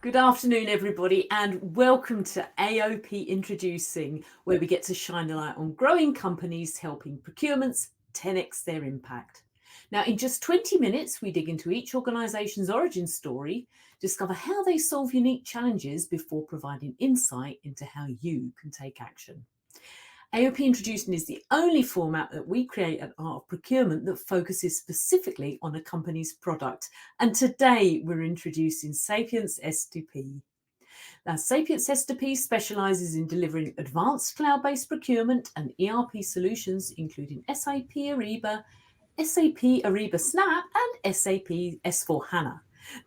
Good afternoon, everybody, and welcome to AOP Introducing, where we get to shine a light on growing companies helping procurements 10x their impact. Now, in just 20 minutes, we dig into each organisation's origin story, discover how they solve unique challenges before providing insight into how you can take action. AOP Introducing is the only format that we create at Art of Procurement that focuses specifically on a company's product. And today we're introducing SapienceS2P. Now, SapienceS2P specialises in delivering advanced cloud-based procurement and ERP solutions, including SAP Ariba, SAP Ariba Snap, and SAP S4HANA.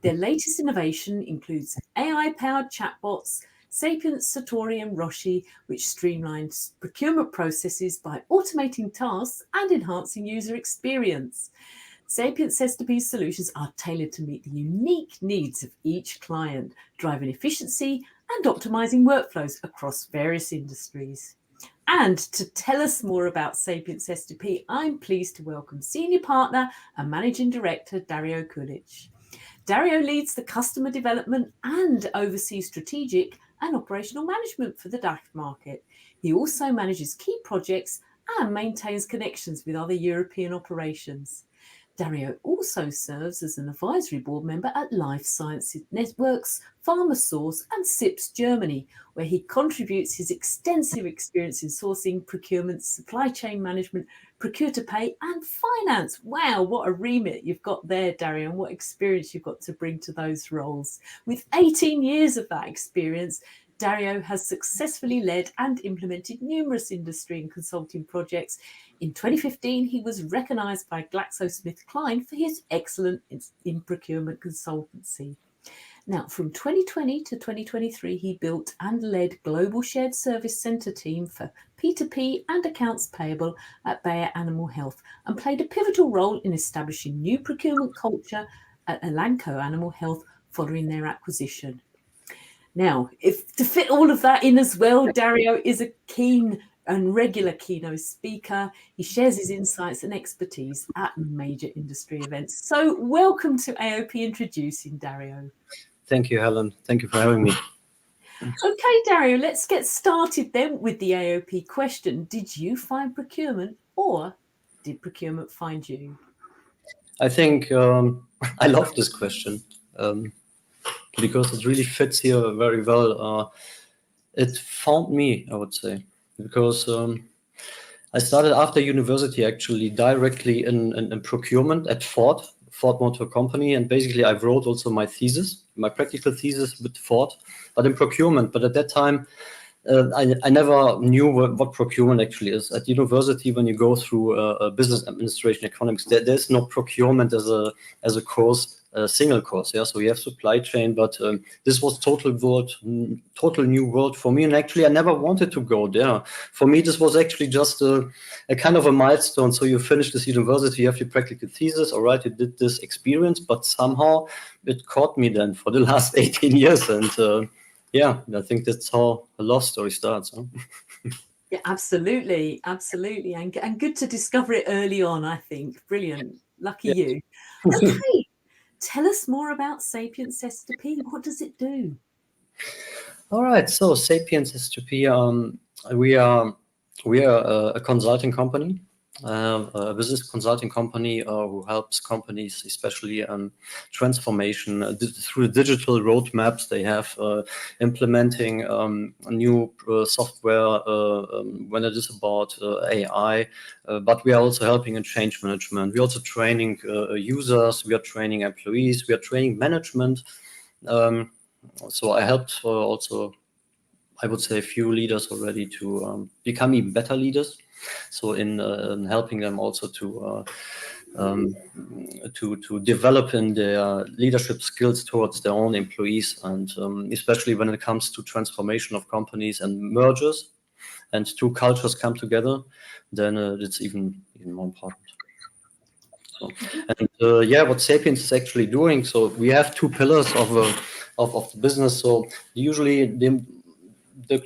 Their latest innovation includes AI-powered chatbots, Sapience, Satori and Roshi, which streamlines procurement processes by automating tasks and enhancing user experience. SapienceS2P solutions are tailored to meet the unique needs of each client, driving efficiency and optimizing workflows across various industries. And to tell us more about SapienceS2P, I'm pleased to welcome Senior Partner and Managing Director Dario Kulić. Dario leads the customer development and oversees strategic and operational management for the DACH market. He also manages key projects and maintains connections with other European operations. Dario also serves as an advisory board member at Life Sciences Networks, PharmaSource and SIPS Germany, where he contributes his extensive experience in sourcing, procurement, supply chain management, procure to pay and finance. Wow, what a remit you've got there, Dario, and what experience you've got to bring to those roles. With 18 years of that experience, Dario has successfully led and implemented numerous industry and consulting projects. In 2015, he was recognised by GlaxoSmithKline for his excellence in procurement consultancy. Now, from 2020 to 2023, he built and led Global Shared Service Centre team for P2P and accounts payable at Bayer Animal Health and played a pivotal role in establishing new procurement culture at Elanco Animal Health following their acquisition. Now, to fit all of that in as well, Dario is a keen and regular keynote speaker. He shares his insights and expertise at major industry events. So welcome to AOP Introducing, Dario. Thank you, Helen. Thank you for having me. Okay, Dario, let's get started then with the AOP question. Did you find procurement or did procurement find you? I think I love this question because it really fits here very well. It found me, I would say, because I started after university actually directly in procurement at Ford Motor Company, and basically I wrote also my practical thesis with Ford, but in procurement. But at that time, I never knew what procurement actually is. At university, when you go through business administration economics, there's no procurement as a course, a single course. Yeah, so you have supply chain, but this was total new world for me. And actually, I never wanted to go there. For me, this was actually just a kind of a milestone. So you finish this university, you have your practical thesis. All right, you did this experience, but somehow it caught me then for the last 18 years. And yeah, I think that's how a love story starts. Huh? Yeah, absolutely. And good to discover it early on, I think. Brilliant. Lucky you. Okay, tell us more about SapienceS2P. What does it do? All right, so SapienceS2P, we are a consulting company. A business consulting company who helps companies, especially transformation through digital roadmaps. They have implementing new software when it is about AI, but we are also helping in change management. We're also training users, we are training employees, we are training management. So I helped also, I would say, a few leaders already to become even better leaders. So in helping them also to develop in their leadership skills towards their own employees, and especially when it comes to transformation of companies and mergers, and two cultures come together, then it's even more important. So, and yeah, what Sapiens is actually doing. So we have two pillars of the business. So usually the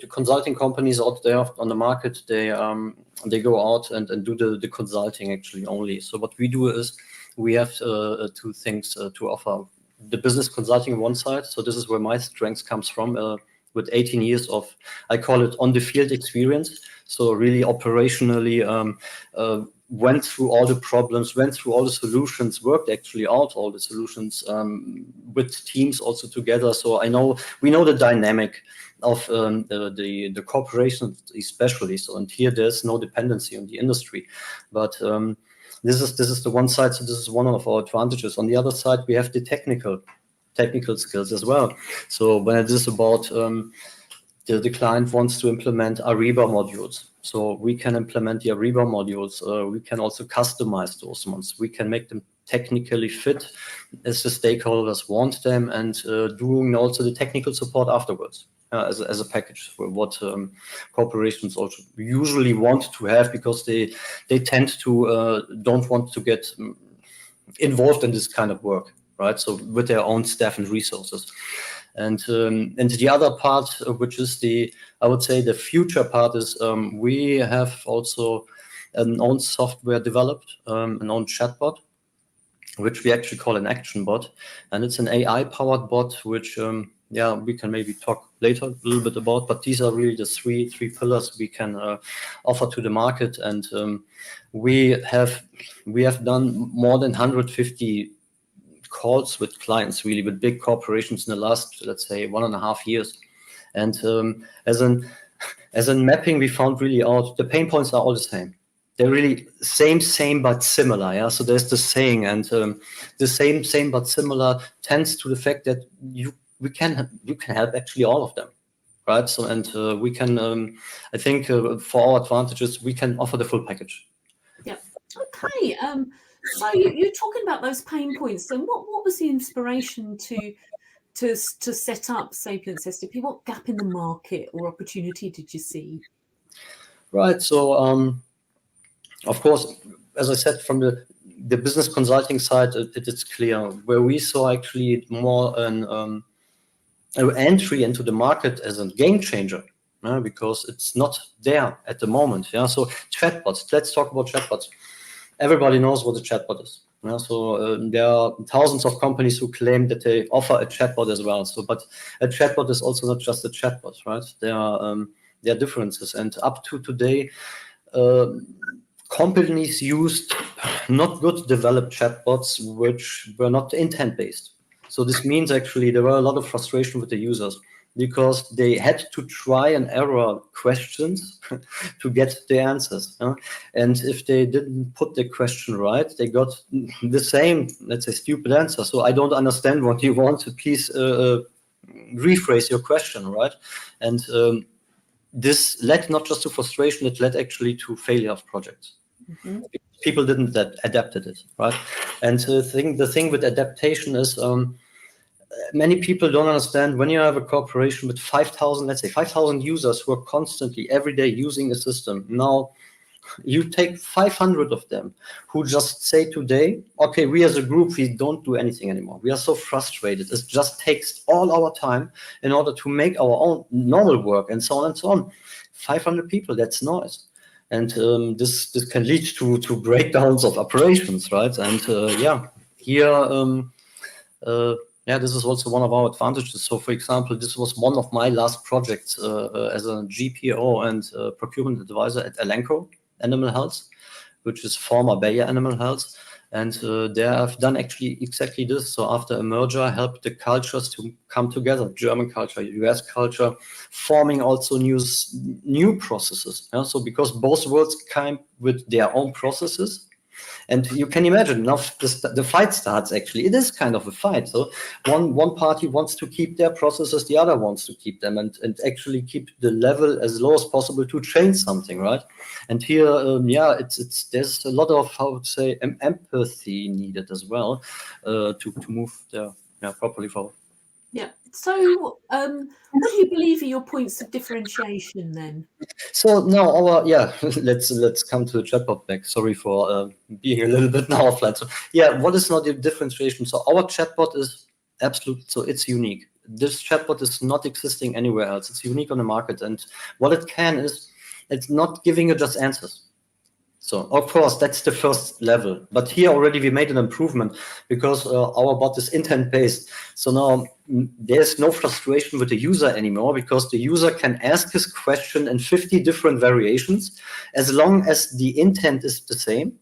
consulting companies out there on the market, they go out and do the consulting actually only. So what we do is we have two things to offer. the business consulting on one side. So this is where my strength comes from, with 18 years of, I call it on the field experience. So really operationally went through all the problems, went through all the solutions, worked actually out all the solutions with teams also together. So we know the dynamic of the corporations especially. So, and here there's no dependency on the industry, but this is the one side. So this is one of our advantages. On the other side, we have the technical skills as well. So when it is about the client wants to implement Ariba modules, so we can implement the Ariba modules. We can also customize those ones. We can make them technically fit as the stakeholders want them, and doing also the technical support afterwards as a package for what corporations also usually want to have, because they tend to don't want to get involved in this kind of work, right? So with their own staff and resources. And the other part, which is I would say the future part, is we have also an own software developed, an own chatbot, which we actually call an action bot, and it's an AI-powered bot, which we can maybe talk later a little bit about. But these are really the three pillars we can offer to the market, and we have done more than 150 calls with clients, really with big corporations in the last, let's say, 1.5 years. And as in mapping, we found really out the pain points are all the same. They're really same but similar. Yeah. So there's the saying, and the same but similar tends to the fact that you can help actually all of them, right? So and we can I think for our advantages we can offer the full package. Yeah. Okay. So you're talking about those pain points. So what was the inspiration to set up SapienceS2P? What gap in the market or opportunity did you see? Right. So of course, as I said, from the business consulting side, it's clear where we saw actually more an entry into the market as a game changer, because it's not there at the moment. Yeah. So chatbots. Let's talk about chatbots. Everybody knows what a chatbot is. Yeah, so there are thousands of companies who claim that they offer a chatbot as well. So, but a chatbot is also not just a chatbot, right? There are differences, and up to today, companies used not good developed chatbots which were not intent based. So this means actually there were a lot of frustration with the users, because they had to try and error questions to get the answers. And if they didn't put the question right, they got the same, let's say, stupid answer. So I don't understand what you want, to please rephrase your question, right? And this led not just to frustration, it led actually to failure of projects. Mm-hmm. People didn't adapted it, right? And the thing with adaptation is many people don't understand, when you have a corporation with 5,000, let's say 5,000 users who are constantly every day using a system. Now you take 500 of them who just say today, okay, we as a group, we don't do anything anymore. We are so frustrated. It just takes all our time in order to make our own normal work, and so on and so on. 500 people, that's noise. And this can lead to breakdowns of operations, right? And here, this is also one of our advantages. So, for example, this was one of my last projects as a GPO and procurement advisor at Elanco Animal Health, which is former Bayer Animal Health. And there I've done actually exactly this. So after a merger, helped the cultures to come together, German culture, US culture, forming also new processes. Yeah? So because both worlds came with their own processes. And you can imagine now the fight starts. Actually, it is kind of a fight. So one party wants to keep their processes, the other wants to keep them, and actually keep the level as low as possible to change something, right? And here, there's a lot of, how to say, empathy needed as well to move properly forward. Yeah. So, what do you believe are your points of differentiation then? So now let's come to the chatbot back. Sorry for being a little bit now offline. So what is now the differentiation? So our chatbot is absolute. So it's unique. This chatbot is not existing anywhere else. It's unique on the market, and what it can is, it's not giving you just answers. So of course, that's the first level. But here already we made an improvement because our bot is intent-based. So now there's no frustration with the user anymore because the user can ask his question in 50 different variations. As long as the intent is the same,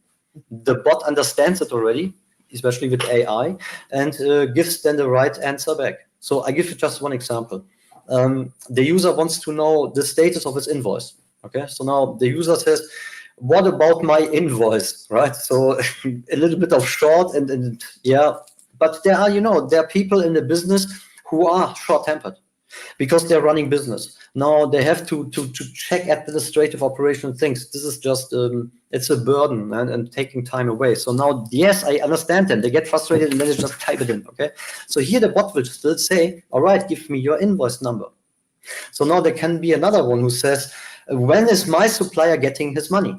the bot understands it already, especially with AI, and gives then the right answer back. So I give you just one example. The user wants to know the status of his invoice. Okay, so now the user says, what about my invoice, right? So a little bit of short and yeah, but there are, there are people in the business who are short-tempered because they're running business. Now they have to check administrative operational things. This is just, it's a burden and taking time away. So now, yes, I understand them. They get frustrated and then they just type it in, okay? So here the bot will still say, all right, give me your invoice number. So now there can be another one who says, when is my supplier getting his money?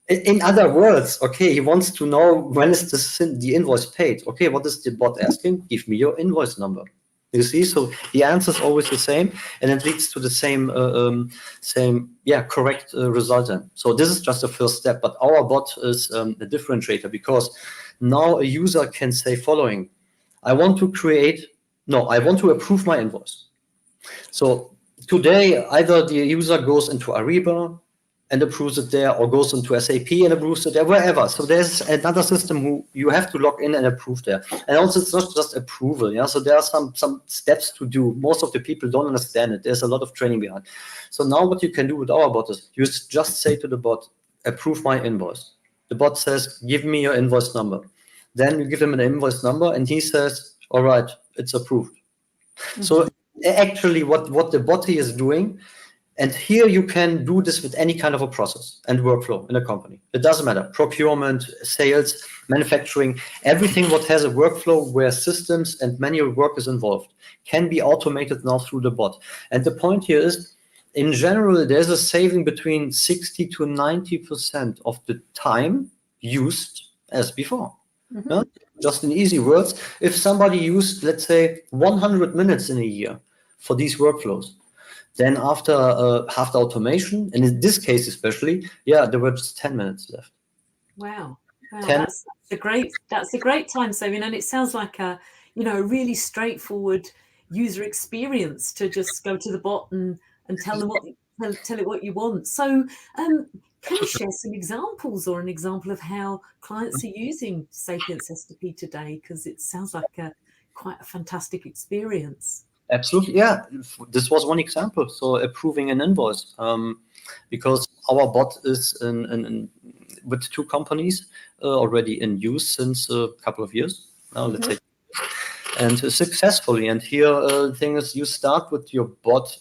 In other words, okay, he wants to know when is the invoice paid. Okay, what is the bot asking? Give me your invoice number. You see, so the answer is always the same, and it leads to the same, correct result. Then. So this is just the first step. But our bot is a differentiator because now a user can say following: I want to approve my invoice. So today, either the user goes into Ariba and approves it there, or goes into SAP and approves it there, wherever. So there's another system who you have to log in and approve there. And also, it's not just approval. Yeah. So there are some steps to do. Most of the people don't understand it. There's a lot of training behind. So now, what you can do with our bot is you just say to the bot, approve my invoice. The bot says, give me your invoice number. Then you give him an invoice number, and he says, all right, it's approved. Mm-hmm. So actually, what the bot is doing. And here you can do this with any kind of a process and workflow in a company. It doesn't matter. Procurement, sales, manufacturing, everything what has a workflow where systems and manual work is involved can be automated now through the bot. And the point here is, in general, there's a saving between 60 to 90% of the time used as before. Mm-hmm. Yeah? Just in easy words, if somebody used, let's say, 100 minutes in a year for these workflows, then after automation, and in this case especially, there were just 10 minutes left. Wow, that's a great time saving, and it sounds like a really straightforward user experience to just go to the bot and tell them tell it what you want. So, can you share some examples or an example of how clients are using SapienceS2P today? Because it sounds like quite a fantastic experience. Absolutely, yeah. This was one example. So approving an invoice, because our bot is with 2 companies already in use since a couple of years now, let's say, and successfully. And here the thing is, you start with your bot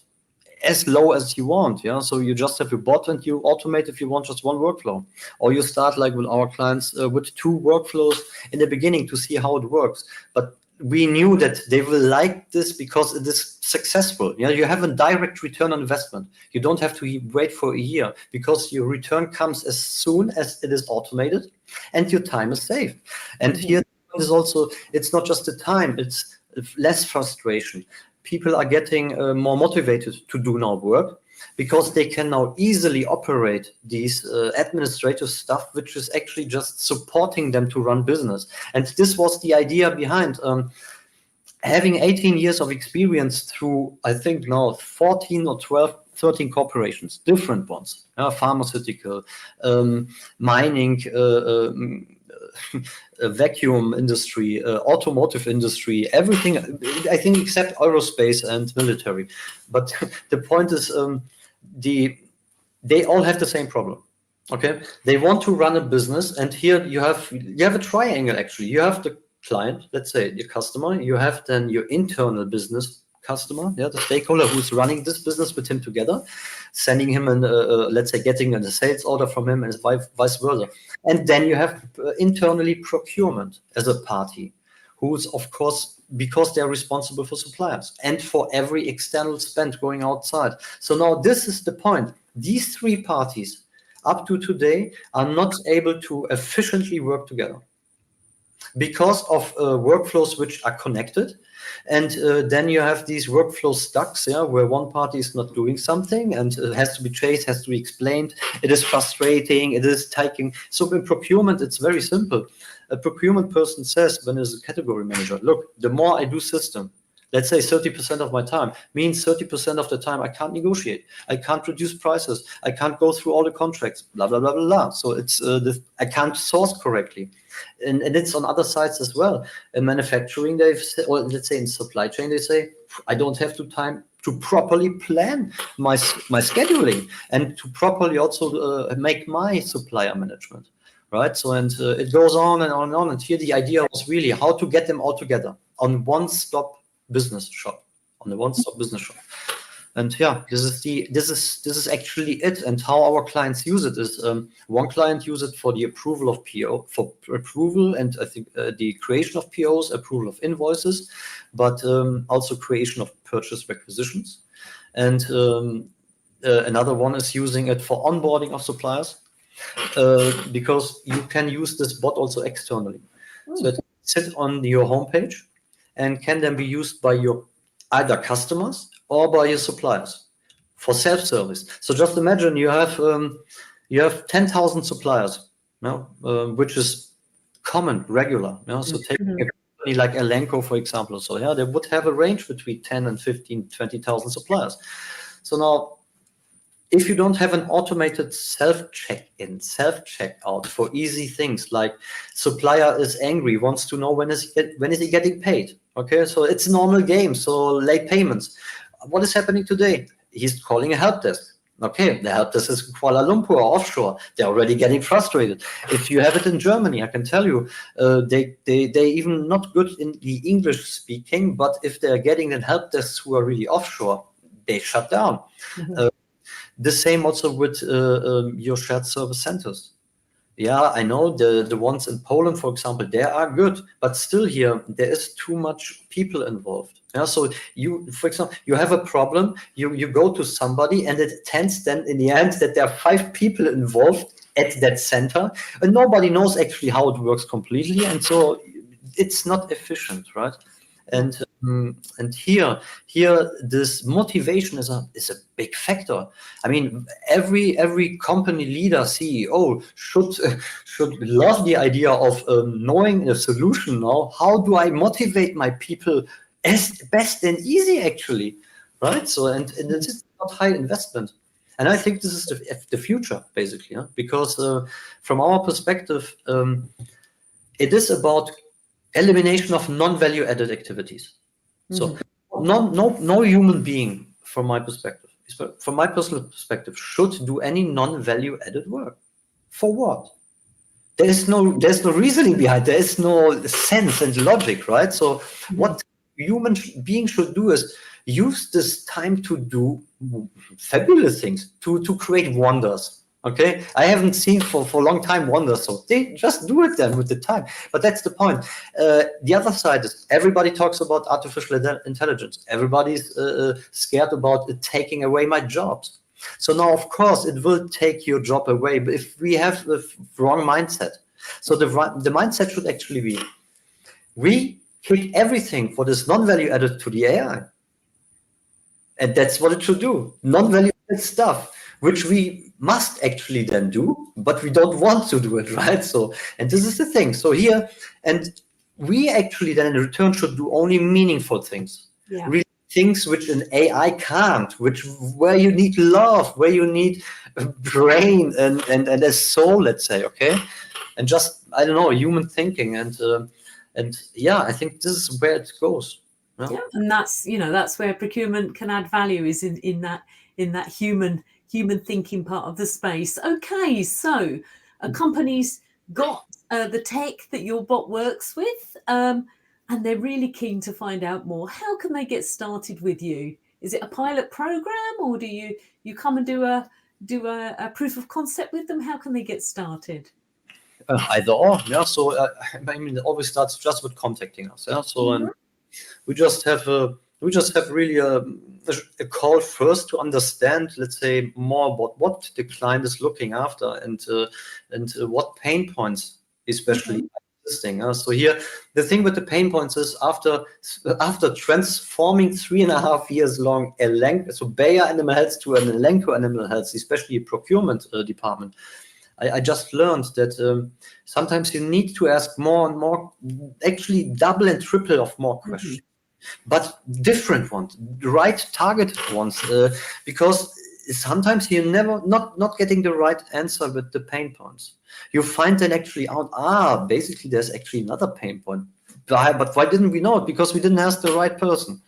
as low as you want. Yeah, so you just have your bot and you automate if you want just one workflow, or you start like with our clients with 2 workflows in the beginning to see how it works. But we knew that they will like this because it is successful. You have a direct return on investment. You don't have to wait for a year because your return comes as soon as it is automated and your time is saved. And here is also, it's not just the time, it's less frustration. People are getting more motivated to do now work because they can now easily operate these administrative stuff, which is actually just supporting them to run business. And this was the idea behind having 18 years of experience through, I think now 14 or 12, 13 corporations, different ones, pharmaceutical, mining, vacuum industry, automotive industry, everything, I think, except aerospace and military. But the point is, they all have the same problem. Okay, they want to run a business, and here you have a triangle. Actually, you have the client, let's say your customer, you have then your internal business customer, the stakeholder who's running this business with him together, sending him let's say getting a sales order from him, and vice versa. And then you have internally procurement as a party, who's of course, because they're responsible for suppliers and for every external spend going outside. So now this is the point. These 3 parties up to today are not able to efficiently work together. because of workflows which are connected. And then you have these workflow stacks, yeah, where one party is not doing something and it has to be chased, has to be explained. It is frustrating. It is taking. So in procurement, it's very simple. A procurement person says, when there's a category manager, look, the more I do system, let's say 30% of my time, means 30% of the time I can't negotiate. I can't reduce prices. I can't go through all the contracts, blah, blah, blah, blah, blah. So it's I can't source correctly. And it's on other sides as well. In manufacturing, or let's say in supply chain, they say, I don't have the time to properly plan my scheduling and to properly also make my supplier management. Right. So, and it goes on and on and on. And here the idea was really how to get them all together on one-stop business shop, And yeah, this is actually it. And how our clients use it is one client uses it for the approval of PO, for approval, and I think the creation of POs, approval of invoices, but also creation of purchase requisitions. And another one is using it for onboarding of suppliers. Because you can use this bot also externally. So it sits on your homepage and can then be used by your either customers or by your suppliers for self-service. So just imagine you have 10,000 suppliers, which is common, regular. So taking a company like Elenco, for example, so yeah, they would have a range between 10 and 15, 20,000 suppliers. So now, if you don't have an automated self-check-in, self-checkout for easy things like supplier is angry, wants to know when is he getting paid? Okay, so it's a normal game. So late payments. What is happening today? He's calling a help desk. Okay, the help desk is in Kuala Lumpur or offshore. They're already getting frustrated. If you have it in Germany, I can tell you, they even not good in the English speaking, but if they're getting the help desks who are really offshore, they shut down. The same also with your shared service centers. Yeah, I know the ones in Poland, for example, they are good, but still here, there is too much people involved. Yeah, so for example, you have a problem, you go to somebody and it tends then in the end that there are 5 people involved at that center and nobody knows actually how it works completely. And so it's not efficient, right? And here this motivation is a big factor. I mean, every company leader, CEO should love the idea of knowing a solution now. How do I motivate my people as best and easy, actually, right? So and it's not high investment. And I think this is the future, basically, because from our perspective, it is about elimination of non-value added activities. So no human being, from my perspective, from my personal perspective, should do any non-value added work. For what? There's no reasoning behind. There is no sense and logic, right? So what human being should do is use this time to do fabulous things, to create wonders. Okay, I haven't seen for a long time wonders, so they just do it then with the time. But that's the point. The other side is everybody talks about artificial intelligence. Everybody's scared about it taking away my jobs. So now, of course, it will take your job away. But if we have the wrong mindset, so the mindset should actually be, we kick everything for this non-value added to the AI. And that's what it should do. Non-value added stuff, which we must actually then do, but we don't want to do it, right? So, and this is the thing. So here, and we actually then in return should do only meaningful things. Yeah. Really things which an AI can't, where you need love, where you need a brain and a soul, let's say, okay? And just, I don't know, human thinking. And yeah, I think this is where it goes. Yeah, and that's where procurement can add value, is in that human thinking part of the space. Okay, so a company's got the tech that your bot works with, and they're really keen to find out more. How can they get started with you? Is it a pilot program, or do you come and do a proof of concept with them? How can they get started? Either or, yeah. So I mean, it always starts just with contacting us. Yeah. So and we just have really a call first to understand, let's say, more about what the client is looking after and what pain points, especially existing. So here, the thing with the pain points is after transforming 3.5 years long so Bayer Animal Health to an Elanco Animal Health, especially a procurement department, I just learned that sometimes you need to ask more and more, actually double and triple of more questions. But different ones, the right targeted ones, because sometimes you're not getting the right answer with the pain points. You find then actually out, basically there's actually another pain point. But why didn't we know it? Because we didn't ask the right person.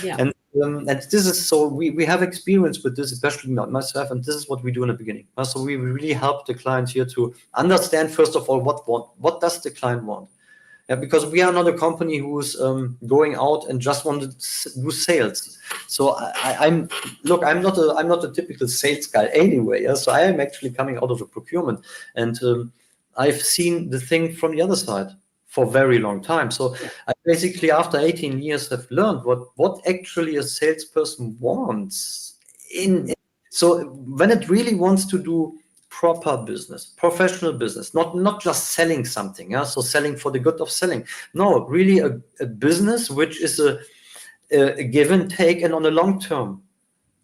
Yeah. And this is, so we have experience with this, especially myself, and this is what we do in the beginning. So we really help the client here to understand, first of all, what does the client want? Yeah, because we are not a company who's going out and just want to do sales. So I'm not a typical sales guy anyway. Yeah? So I am actually coming out of a procurement, and I've seen the thing from the other side for a very long time. So I basically, after 18 years, have learned what actually a salesperson wants. So when it really wants to do proper business, professional business, not just selling something, so selling for the good of selling. No, really a business which is a give and take and on a long term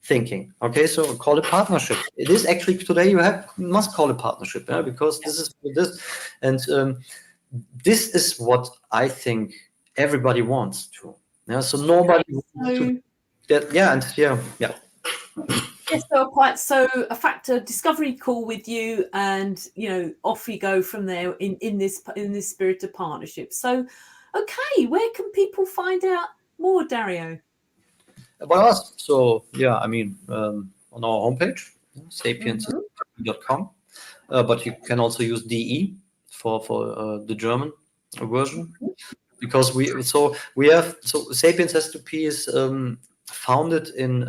thinking. Okay, so call it partnership. It is actually today you must call it partnership, because this is this, and this is what I think everybody wants to. So nobody wants to. Yes, so a factor discovery call with you, and off you go from there in this spirit of partnership. So, okay, where can people find out more, Dario? About us. So I mean, on our homepage, SapienceS2P.com, but you can also use DE for the German version, because SapienceS2P is founded in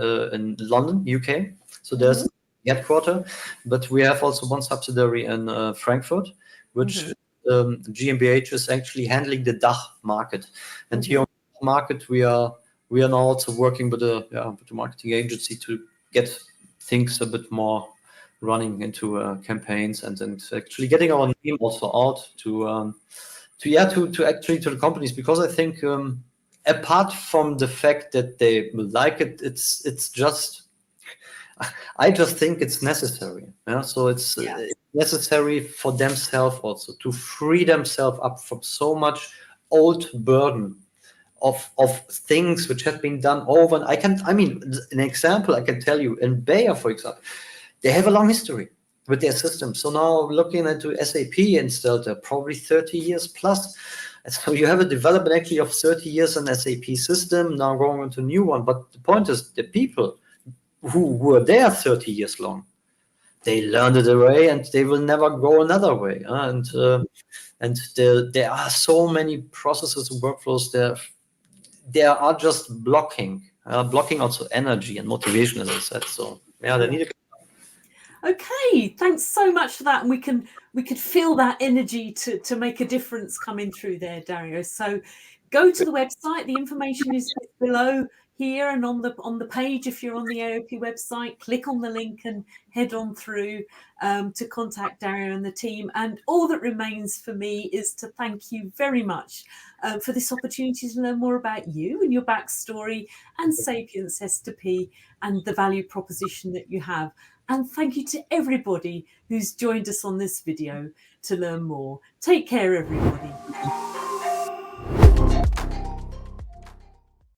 London, UK. So there's headquartered, but we have also one subsidiary in Frankfurt, which GmbH is actually handling the DACH market. And here on the market, we are now also working with the marketing agency to get things a bit more running into campaigns, and actually getting our name also out to the companies, because I think apart from the fact that they like it, it's just, I just think it's necessary. So it's necessary for themselves also to free themselves up from so much old burden of things which have been done over. An example I can tell you, in Bayer, for example, they have a long history with their system. So now looking into SAP installed, probably 30 years plus. So you have a development actually of 30 years in SAP system, now going into a new one. But the point is, the people who were there 30 years long, they learned it away and they will never go another way. And there are so many processes and workflows there are just blocking also energy and motivation, as I said. So they need Okay, thanks so much for that. And we could feel that energy to make a difference coming through there, Dario. So go to the website. The information is below here and on the page. If you're on the AOP website, click on the link and head on through to contact Dario and the team. And all that remains for me is to thank you very much for this opportunity to learn more about you and your backstory and SapienceS2P and the value proposition that you have. And thank you to everybody who's joined us on this video to learn more. Take care, everybody.